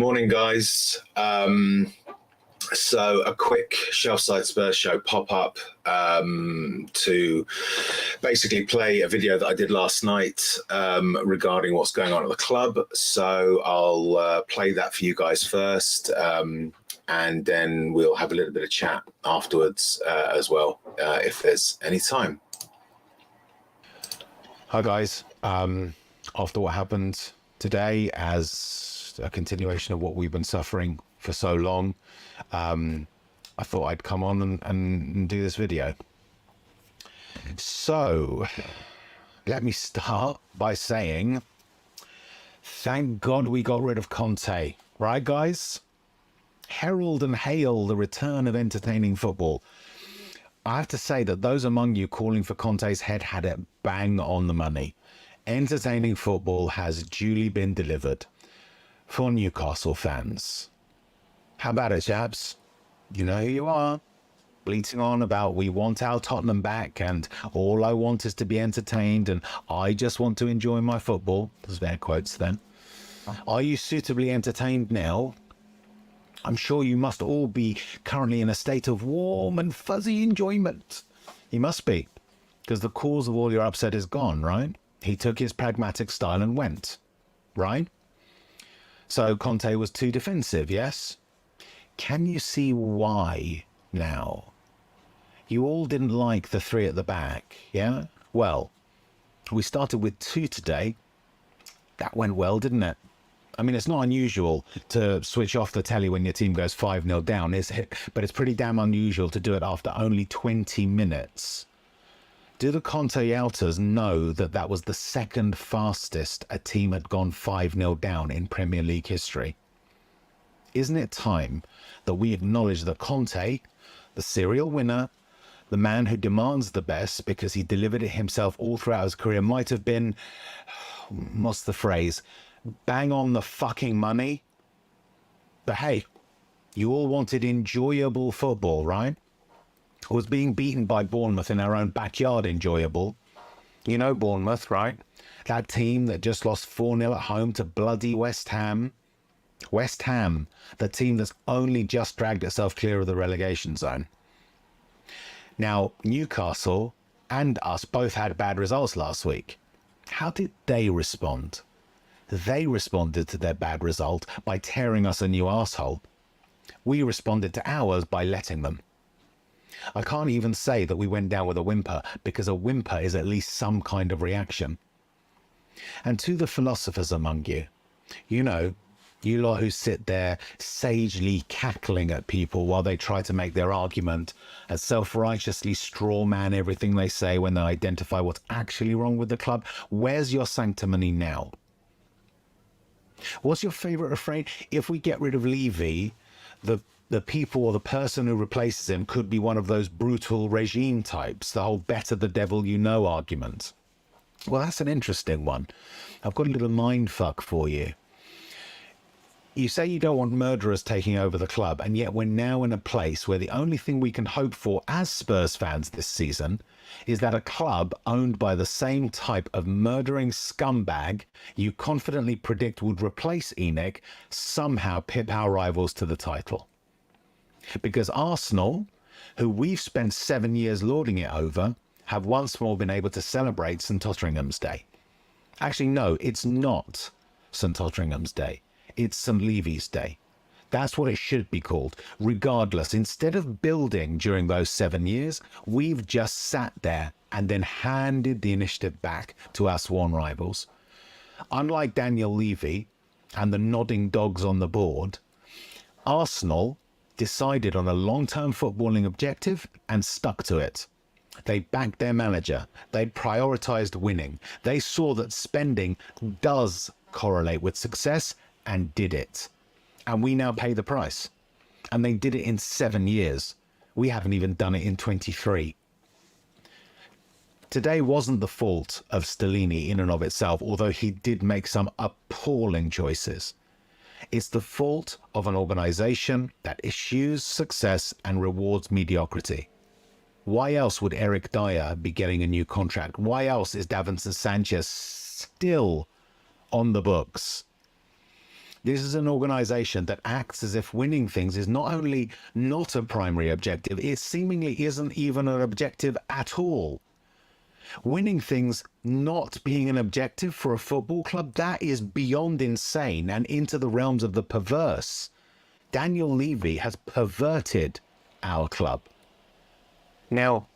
Morning, guys. So a quick Shelf Side Spurs Show pop-up to basically play a video that I did last night regarding what's going on at the club. So I'll play that for you guys first, and then we'll have a little bit of chat afterwards as well, if there's any time. Hi, guys. After what happened today, as a continuation of what we've been suffering for so long, I thought I'd come on and do this video. So let me start by saying thank God we got rid of Conte, right, guys? Herald and hail the return of entertaining football. I have to say that those among you calling for Conte's head had it bang on the money. Entertaining football has duly been delivered for Newcastle fans. How about it, chaps? You know who you are. Bleating on about we want our Tottenham back and all I want is to be entertained and I just want to enjoy my football. There's their quotes then. Are you suitably entertained now? I'm sure you must all be currently in a state of warm and fuzzy enjoyment. You must be, because the cause of all your upset is gone, right? He took his pragmatic style and went, right? So Conte was too defensive, yes? Can you see why now? You all didn't like the three at the back, yeah? Well, we started with two today. That went well, didn't it? I mean, it's not unusual to switch off the telly when your team goes 5-0 down, is it? But it's pretty damn unusual to do it after only 20 minutes. Do the Conte-outers know that that was the second fastest a team had gone 5-0 down in Premier League history? Isn't it time that we acknowledge that Conte, the serial winner, the man who demands the best because he delivered it himself all throughout his career, might have been, what's the phrase, bang on the fucking money? But hey, you all wanted enjoyable football, right? Was being beaten by Bournemouth in our own backyard enjoyable? You know Bournemouth, right? That team that just lost 4-0 at home to bloody West Ham. West Ham, the team that's only just dragged itself clear of the relegation zone. Now, Newcastle and us both had bad results last week. How did they respond? They responded to their bad result by tearing us a new arsehole. We responded to ours by letting them. I can't even say that we went down with a whimper, because a whimper is at least some kind of reaction. And to the philosophers among you, you know, you lot who sit there sagely cackling at people while they try to make their argument and self-righteously strawman everything they say when they identify what's actually wrong with the club, where's your sanctimony now? What's your favourite refrain? If we get rid of Levy, the people or the person who replaces him could be one of those brutal regime types, the whole better the devil you know argument. Well, that's an interesting one. I've got a little mind fuck for you. You say you don't want murderers taking over the club, and yet we're now in a place where the only thing we can hope for as Spurs fans this season is that a club owned by the same type of murdering scumbag you confidently predict would replace ENIC somehow pip our rivals to the title. Because Arsenal, who we've spent 7 years lording it over, have once more been able to celebrate St Totteringham's Day. Actually, no, it's not St Totteringham's Day. It's St Levy's Day. That's what it should be called. Regardless, instead of building during those 7 years, we've just sat there and then handed the initiative back to our sworn rivals. Unlike Daniel Levy and the nodding dogs on the board, Arsenal decided on a long-term footballing objective and stuck to it. They backed their manager. They prioritised winning. They saw that spending does correlate with success and did it. And we now pay the price. And they did it in 7 years. We haven't even done it in 23. Today wasn't the fault of Stellini in and of itself, although he did make some appalling choices. It's the fault of an organisation that eschews success and rewards mediocrity. Why else would Eric Dyer be getting a new contract? Why else is Davinson Sanchez still on the books? This is an organization that acts as if winning things is not only not a primary objective, it seemingly isn't even an objective at all. Winning things not being an objective for a football club, that is beyond insane and into the realms of the perverse. Daniel Levy has perverted our club. Now,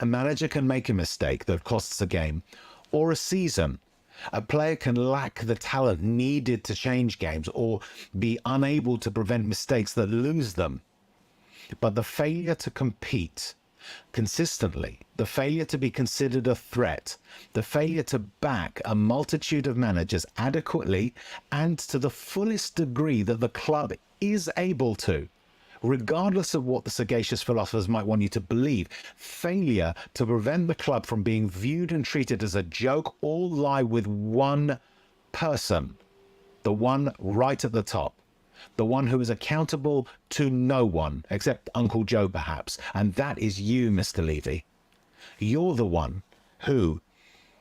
a manager can make a mistake that costs a game or a season. A player can lack the talent needed to change games or be unable to prevent mistakes that lose them. But the failure to compete consistently, the failure to be considered a threat, the failure to back a multitude of managers adequately and to the fullest degree that the club is able to, regardless of what the sagacious philosophers might want you to believe, failure to prevent the club from being viewed and treated as a joke all lie with one person, the one right at the top, the one who is accountable to no one except Uncle Joe perhaps, and that is you, Mr. Levy. You're the one who,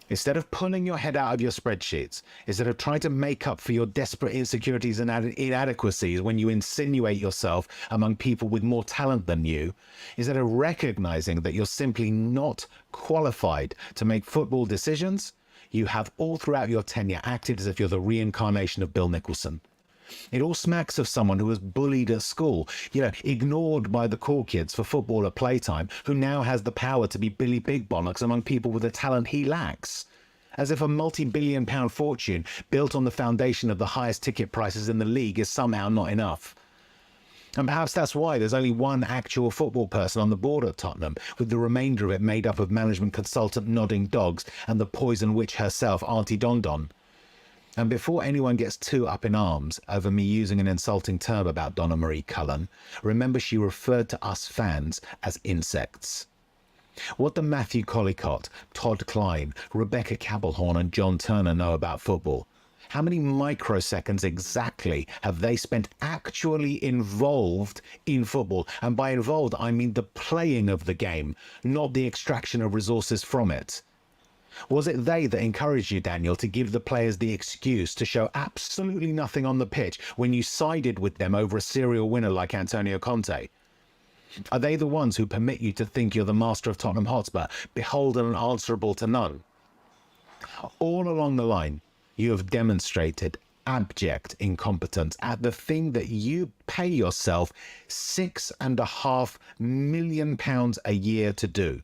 instead of pulling your head out of your spreadsheets, instead of trying to make up for your desperate insecurities and inadequacies when you insinuate yourself among people with more talent than you, instead of recognizing that you're simply not qualified to make football decisions, you have all throughout your tenure acted as if you're the reincarnation of Bill Nicholson. It all smacks of someone who was bullied at school, ignored by the cool kids for football at playtime, who now has the power to be Billy Big Bollocks among people with the talent he lacks. As if a multi-billion-pound fortune built on the foundation of the highest ticket prices in the league is somehow not enough. And perhaps that's why there's only one actual football person on the board at Tottenham, with the remainder of it made up of management consultant nodding dogs and the poison witch herself, Auntie Don Don. And before anyone gets too up in arms over me using an insulting term about Donna Marie Cullen, remember she referred to us fans as insects. What do Matthew Collicott, Todd Klein, Rebecca Cabelhorn and John Turner know about football? How many microseconds exactly have they spent actually involved in football? And by involved, I mean the playing of the game, not the extraction of resources from it. Was it they that encouraged you, Daniel, to give the players the excuse to show absolutely nothing on the pitch when you sided with them over a serial winner like Antonio Conte? Are they the ones who permit you to think you're the master of Tottenham Hotspur, beholden and answerable to none? All along the line, you have demonstrated abject incompetence at the thing that you pay yourself £6.5 million a year to do.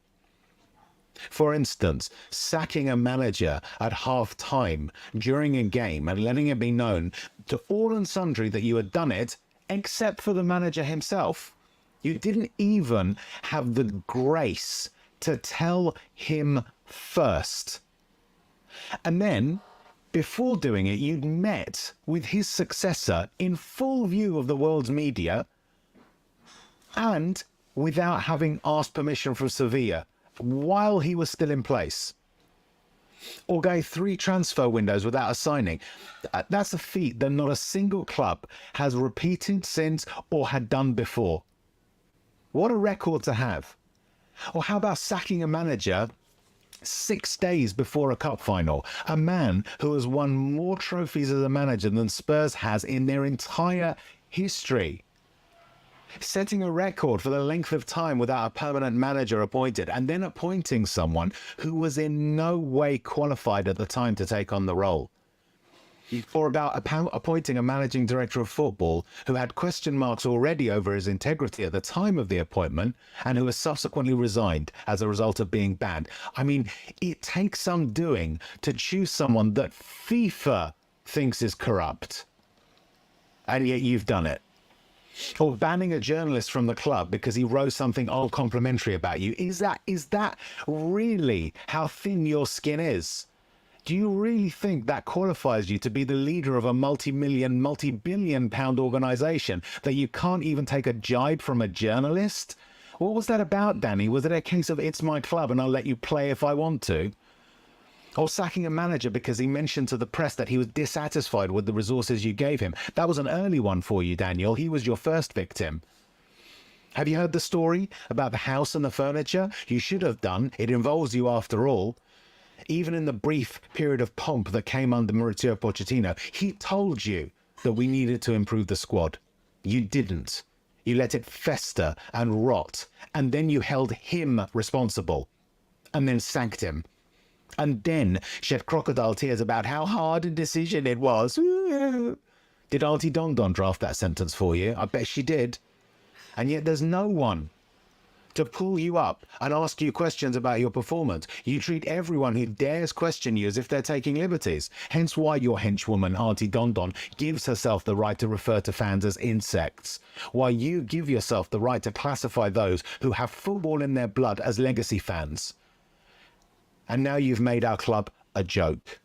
For instance, sacking a manager at half-time during a game and letting it be known to all and sundry that you had done it, except for the manager himself. You didn't even have the grace to tell him first. And then, before doing it, you'd met with his successor in full view of the world's media and without having asked permission from Sevilla, while he was still in place, or go 3 transfer windows without a signing. That's a feat that not a single club has repeated since or had done before. What a record to have. Or how about sacking a manager 6 days before a cup final, a man who has won more trophies as a manager than Spurs has in their entire history, setting a record for the length of time without a permanent manager appointed, and then appointing someone who was in no way qualified at the time to take on the role. Or about appointing a managing director of football who had question marks already over his integrity at the time of the appointment and who has subsequently resigned as a result of being banned. I mean, it takes some doing to choose someone that FIFA thinks is corrupt, and yet you've done it. Or banning a journalist from the club because he wrote something uncomplimentary about you. Is that really how thin your skin is? Do you really think that qualifies you to be the leader of a multi-million, multi-billion pound organisation, that you can't even take a jibe from a journalist? What was that about, Danny? Was it a case of it's my club and I'll let you play if I want to? Or sacking a manager because he mentioned to the press that he was dissatisfied with the resources you gave him. That was an early one for you, Daniel. He was your first victim. Have you heard the story about the house and the furniture? You should have done. It involves you after all. Even in the brief period of pomp that came under Mauricio Pochettino, he told you that we needed to improve the squad. You didn't. You let it fester and rot, and then you held him responsible, and then sacked him. And then shed crocodile tears about how hard a decision it was. Did Auntie Don Don draft that sentence for you? I bet she did. And yet there's no one to pull you up and ask you questions about your performance. You treat everyone who dares question you as if they're taking liberties. Hence why your henchwoman, Auntie Don Don, gives herself the right to refer to fans as insects. Why you give yourself the right to classify those who have football in their blood as legacy fans. And now you've made our club a joke.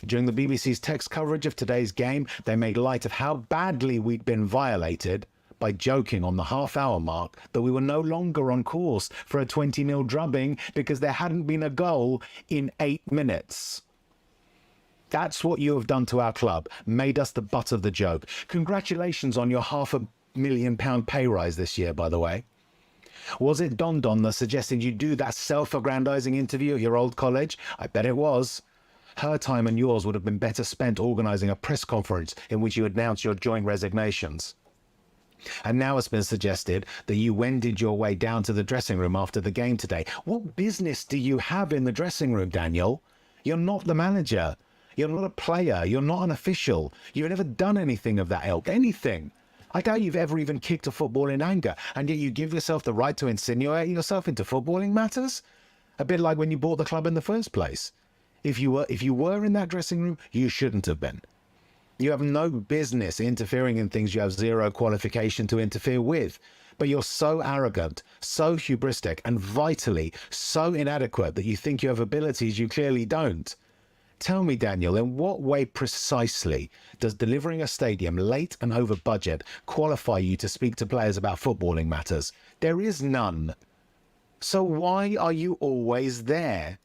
During the BBC's text coverage of today's game, they made light of how badly we'd been violated by joking on the half-hour mark that we were no longer on course for a 20-0 drubbing because there hadn't been a goal in 8 minutes. That's what you have done to our club, made us the butt of the joke. Congratulations on your £500,000 pay rise this year, by the way. Was it Don Don that suggested you do that self-aggrandizing interview at your old college? I bet it was. Her time and yours would have been better spent organising a press conference in which you announce your joint resignations. And now it's been suggested that you wended your way down to the dressing room after the game today. What business do you have in the dressing room, Daniel? You're not the manager. You're not a player. You're not an official. You've never done anything of that ilk. Anything. I doubt you've ever even kicked a football in anger, and yet you give yourself the right to insinuate yourself into footballing matters? A bit like when you bought the club in the first place. If you were in that dressing room, you shouldn't have been. You have no business interfering in things you have zero qualification to interfere with. But you're so arrogant, so hubristic, and vitally so inadequate that you think you have abilities you clearly don't. Tell me, Daniel, in what way precisely does delivering a stadium late and over budget qualify you to speak to players about footballing matters? There is none. So why are you always there?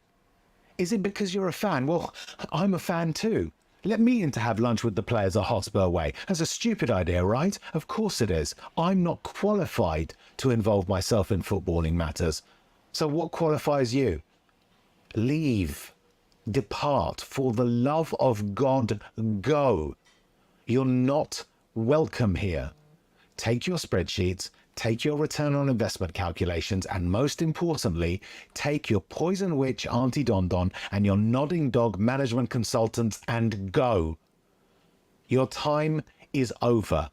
Is it because you're a fan? Well, I'm a fan too. Let me in to have lunch with the players at Hotspur Way. That's a stupid idea, right? Of course it is. I'm not qualified to involve myself in footballing matters. So what qualifies you? Leave. Depart. For the love of God, go. You're not welcome here. Take your spreadsheets, take your return on investment calculations, and most importantly, take your poison witch Auntie Don Don and your nodding dog management consultants and go. Your time is over.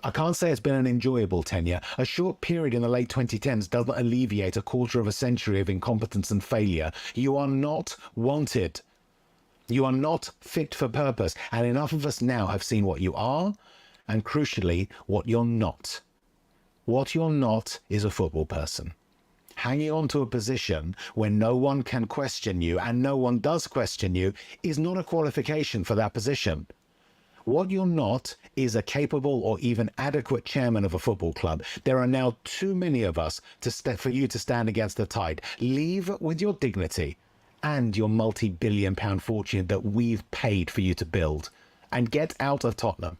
I can't say it's been an enjoyable tenure. A short period in the late 2010s doesn't alleviate a quarter of a century of incompetence and failure. You are not wanted. You are not fit for purpose, and enough of us now have seen what you are, and crucially, what you're not. What you're not is a football person. Hanging on to a position where no one can question you and no one does question you is not a qualification for that position. What you're not is a capable or even adequate chairman of a football club. There are now too many of us for you to stand against the tide. Leave with your dignity and your multi-billion-pound fortune that we've paid for you to build, and get out of Tottenham.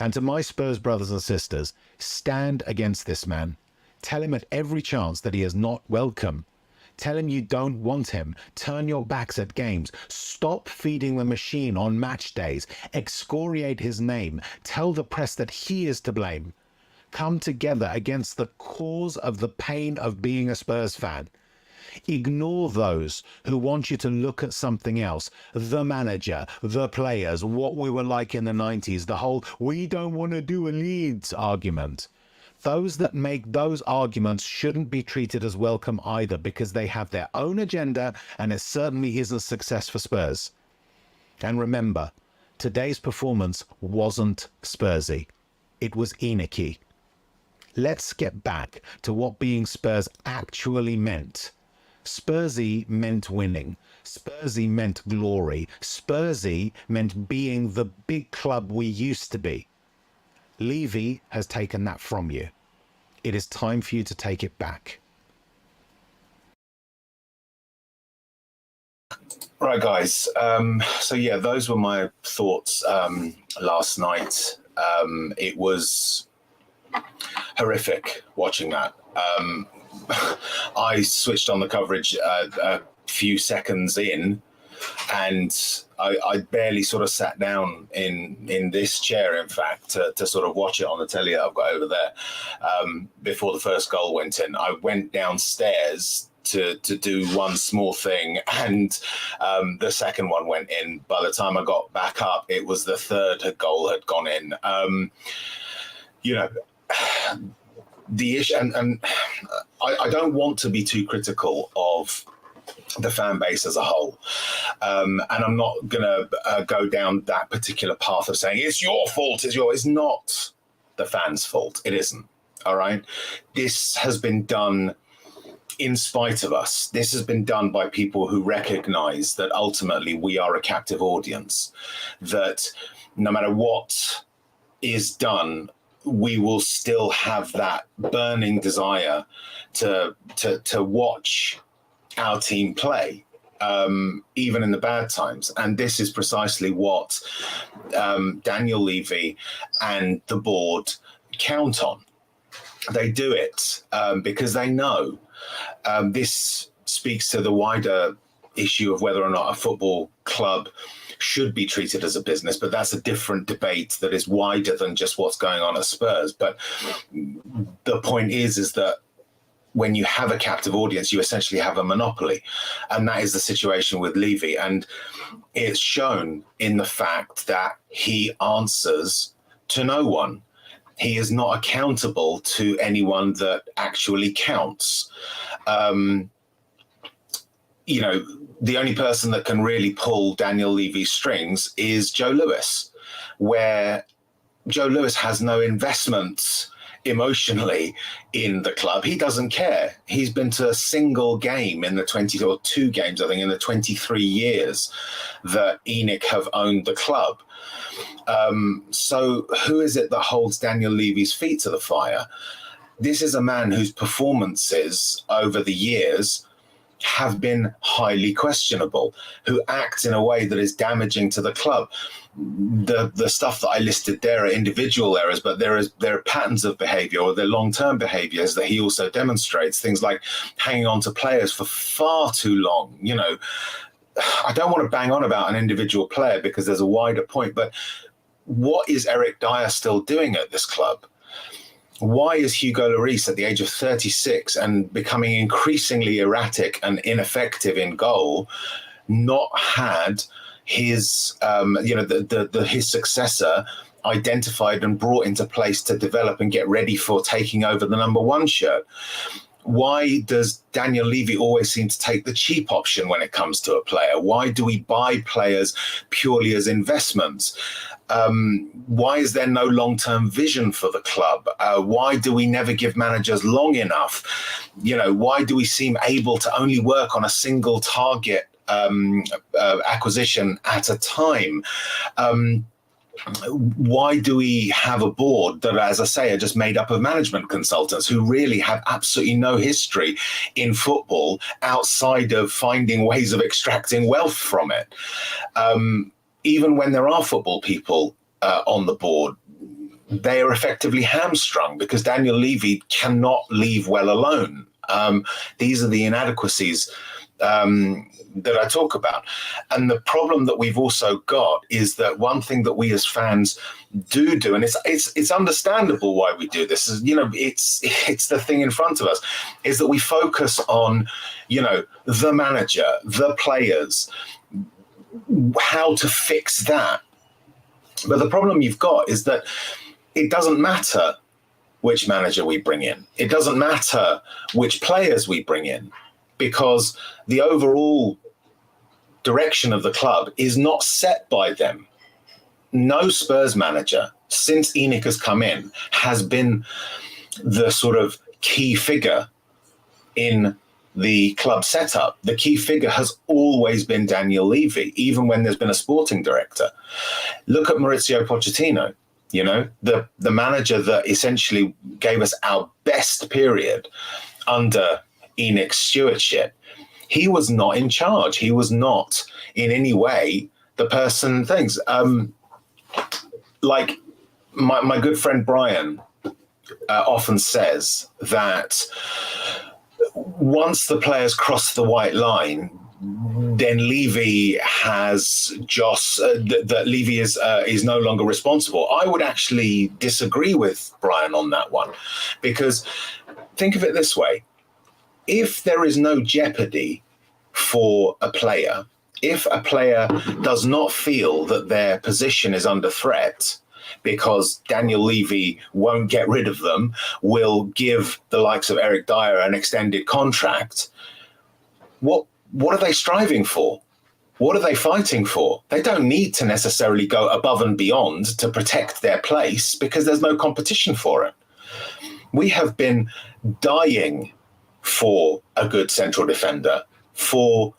And to my Spurs brothers and sisters, stand against this man. Tell him at every chance that he is not welcome. Tell him you don't want him. Turn your backs at games. Stop feeding the machine on match days. Excoriate his name. Tell the press that he is to blame. Come together against the cause of the pain of being a Spurs fan. Ignore those who want you to look at something else. The manager, the players, what we were like in the 90s, the whole "we don't want to do a Leeds" argument. Those that make those arguments shouldn't be treated as welcome either, because they have their own agenda, and it certainly isn't success for Spurs. And remember, today's performance wasn't Spursy. It was Enocky. Let's get back to what being Spurs actually meant. Spursy meant winning. Spursy meant glory. Spursy meant being the big club we used to be. Levy has taken that from you. It is time for you to take it back. Right, guys. So yeah, those were my thoughts last night. It was horrific watching that. I switched on the coverage a few seconds in, And I barely sort of sat down in this chair, in fact, to sort of watch it on the telly that I've got over there before the first goal went in. I went downstairs to do one small thing, and the second one went in. By the time I got back up, it was the third goal had gone in. You know, the issue, and I don't want to be too critical of the fan base as a whole. And I'm not going to go down that particular path of saying it's your fault, it's not the fans' fault. It isn't. All right. This has been done in spite of us. This has been done by people who recognize that ultimately we are a captive audience, that no matter what is done, we will still have that burning desire to watch our team play, even in the bad times. And this is precisely what Daniel Levy and the board count on. They do it because they know this speaks to the wider issue of whether or not a football club should be treated as a business, but that's a different debate that is wider than just what's going on at Spurs. But the point is that when you have a captive audience, you essentially have a monopoly. And that is the situation with Levy. And it's shown in the fact that he answers to no one. He is not accountable to anyone that actually counts. You know, the only person that can really pull Daniel Levy's strings is Joe Lewis, where Joe Lewis has no investment emotionally in the club. He doesn't care. He's been to a single game in the 22 games, I think, in the 23 years that ENIC have owned the club. So who is it that holds Daniel Levy's feet to the fire? This is a man whose performances over the years have been highly questionable, who acts in a way that is damaging to the club. The stuff that I listed there are individual errors, but there are patterns of behavior, or they're long-term behaviors that he also demonstrates. Things like hanging on to players for far too long. You know, I don't want to bang on about an individual player because there's a wider point, but what is Eric Dyer still doing at this club? Why is Hugo Lloris at the age of 36 and becoming increasingly erratic and ineffective in goal not had his, his successor identified and brought into place to develop and get ready for taking over the number one shirt? Why does Daniel Levy always seem to take the cheap option when it comes to a player? Why do we buy players purely as investments? Why is there no long-term vision for the club? Why do we never give managers long enough? You know, why do we seem able to only work on a single target acquisition at a time? Why do we have a board that, as I say, are just made up of management consultants who really have absolutely no history in football outside of finding ways of extracting wealth from it? Even when there are football people on the board, they are effectively hamstrung because Daniel Levy cannot leave well alone. These are the inadequacies that I talk about. And the problem that we've also got is that one thing that we as fans do, and it's understandable why we do this, is, you know, it's the thing in front of us, is that we focus on, you know, the manager, the players, how to fix that. But the problem you've got is that it doesn't matter which manager we bring in. It doesn't matter which players we bring in, because the overall direction of the club is not set by them. No Spurs manager since ENIC has come in has been the sort of key figure in the club setup. The key figure has always been Daniel Levy, even when there's been a sporting director. Look at Maurizio Pochettino, you know, the manager that essentially gave us our best period under ENIC's stewardship. He was not in charge. He was not in any way the person things. Like my good friend Brian often says that once the players cross the white line, then Levy has that Levy is no longer responsible. I would actually disagree with Brian on that one, because think of it this way: if there is no jeopardy for a player, if a player does not feel that their position is under threat because Daniel Levy won't get rid of them, will give the likes of Eric Dyer an extended contract, what are they striving for? What are they fighting for? They don't need to necessarily go above and beyond to protect their place because there's no competition for it. We have been dying for a good central defender for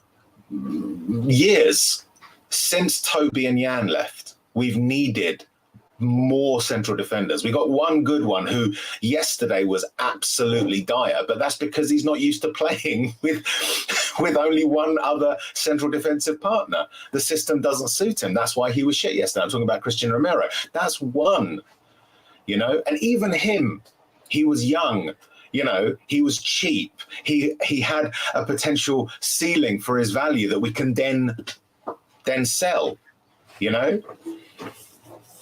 years. Since Toby and Jan left, we've needed more central defenders. We got one good one who yesterday was absolutely dire, but that's because he's not used to playing with only one other central defensive partner. The system doesn't suit him. That's why he was shit yesterday. I'm talking about Christian Romero. That's one, and even him, he was young. He was cheap. He had a potential ceiling for his value that we can then sell.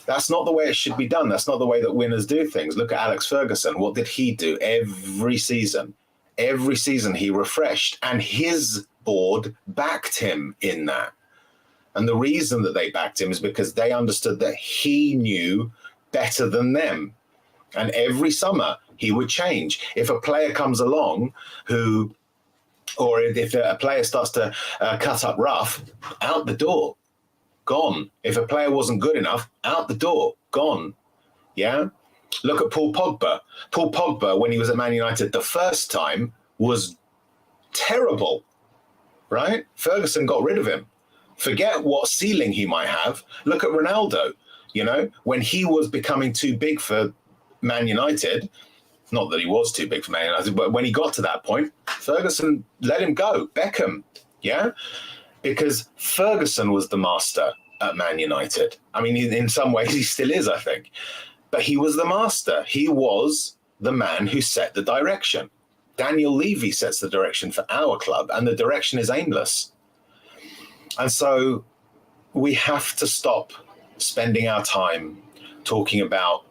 That's not the way it should be done. That's not the way that winners do things. Look at Alex Ferguson. What did he do every season? Every season he refreshed, and his board backed him in that. And the reason that they backed him is because they understood that he knew better than them. And every summer he would change. If a player comes along or if a player starts to cut up rough, out the door. Gone. If a player wasn't good enough, out the door, gone. Yeah? Look at Paul Pogba. Paul Pogba, when he was at Man United the first time, was terrible, right? Ferguson got rid of him. Forget what ceiling he might have. Look at Ronaldo. When he was becoming too big for Man United, not that he was too big for Man United, but when he got to that point, Ferguson let him go. Beckham, yeah? Because Ferguson was the master at Man United. I mean, in some ways, he still is, I think. But he was the master. He was the man who set the direction. Daniel Levy sets the direction for our club, and the direction is aimless. And so we have to stop spending our time talking about,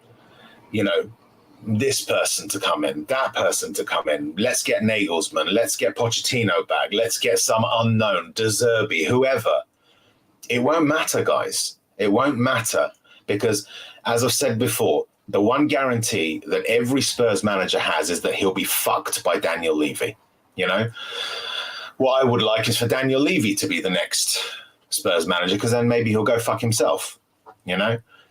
this person to come in, that person to come in. Let's get Nagelsmann. Let's get Pochettino back. Let's get some unknown, De Zerbi, whoever. It won't matter, guys. It won't matter because, as I've said before, the one guarantee that every Spurs manager has is that he'll be fucked by Daniel Levy. What I would like is for Daniel Levy to be the next Spurs manager, because then maybe he'll go fuck himself.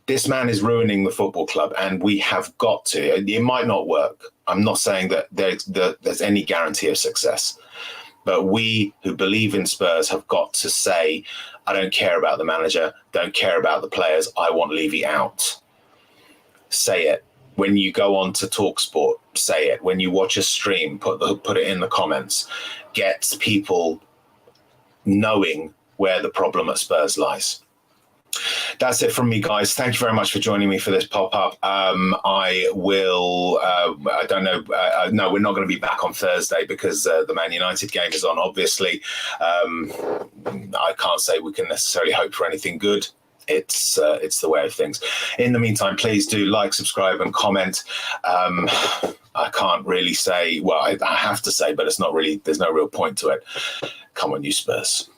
This man is ruining the football club, and we have got to. It might not work. I'm not saying that there's any guarantee of success, but we who believe in Spurs have got to say, I don't care about the manager, don't care about the players, I want Levy out. Say it. When you go on to TalkSport, say it. When you watch a stream, put it in the comments. Get people knowing where the problem at Spurs lies. That's it from me, guys. Thank you very much for joining me for this pop-up. I will, I don't know, no, we're not going to be back on Thursday because the Man United game is on, obviously. I can't say we can necessarily hope for anything good. It's the way of things. In the meantime, please do like, subscribe, and comment. I can't really say, well, I have to say, but it's not really, there's no real point to it. Come on, you Spurs.